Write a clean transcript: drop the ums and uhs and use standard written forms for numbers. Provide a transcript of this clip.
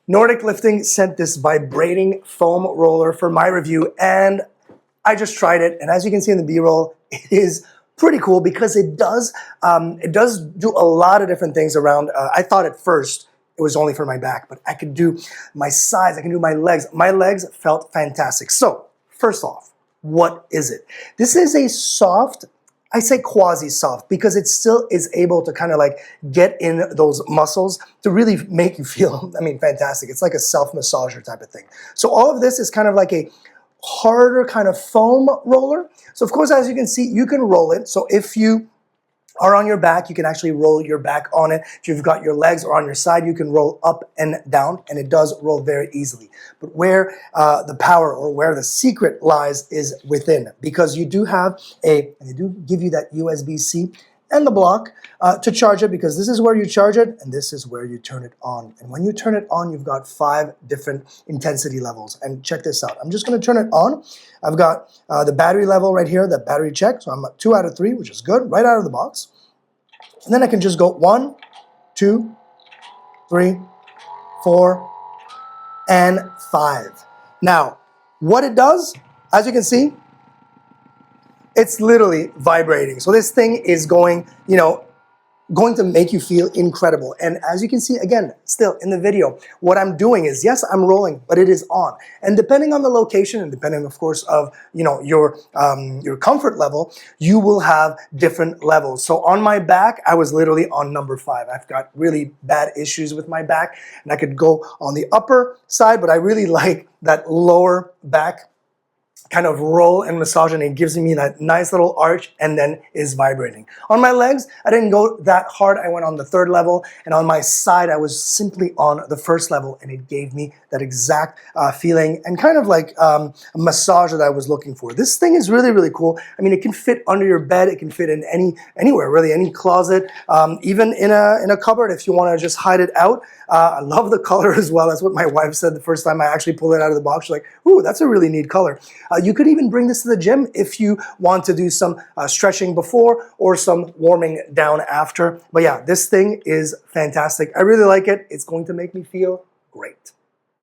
Nordic Lifting sent this vibrating foam roller for my review, and I just tried it. And as you can see in the B-roll, it is pretty cool because it does do a lot of different things around. I thought at first it was only for my back, but I could do my sides, I can do my legs. My legs felt fantastic. So first off, what is it? This is a soft, I say quasi-soft because it still is able to kind of like get in those muscles to really make you feel, I mean, fantastic. It's like a self-massager type of thing. So all of this is kind of like a harder kind of foam roller. So of course, as you can see, you can roll it. So if you are on your back, you can actually roll your back on it. If you've got your legs or on your side, you can roll up and down, and it does roll very easily. But where the power or where the secret lies is within, because you do have they do give you that USB-C and the block to charge it, because this is where you charge it and this is where you turn it on. And when you turn it on, you've got 5 different intensity levels. And check this out. I'm just going to turn it on. I've got the battery level right here, the battery check. So I'm at 2 out of 3, which is good, right out of the box. And then I can just go 1, 2, 3, 4, and 5. Now, what it does, as you can see, it's literally vibrating. So this thing is going, going to make you feel incredible. And as you can see, again, still in the video, what I'm doing is, yes, I'm rolling, but it is on. And depending on the location and depending, of course, of, your comfort level, you will have different levels. So on my back, I was literally on number 5. I've got really bad issues with my back, and I could go on the upper side, but I really like that lower back kind of roll and massage, and it gives me that nice little arch and then is vibrating. On my legs, I didn't go that hard. I went on the 3rd level, and on my side, I was simply on the 1st level, and it gave me that exact feeling and kind of like a massage that I was looking for. This thing is really, really cool. I mean, it can fit under your bed. It can fit in anywhere, really, any closet, even in a cupboard if you want to just hide it out. I love the color as well. That's what my wife said the first time I actually pulled it out of the box. She's like, ooh, that's a really neat color. You could even bring this to the gym if you want to do some stretching before or some warming down after. But yeah, this thing is fantastic. I really like it. It's going to make me feel great.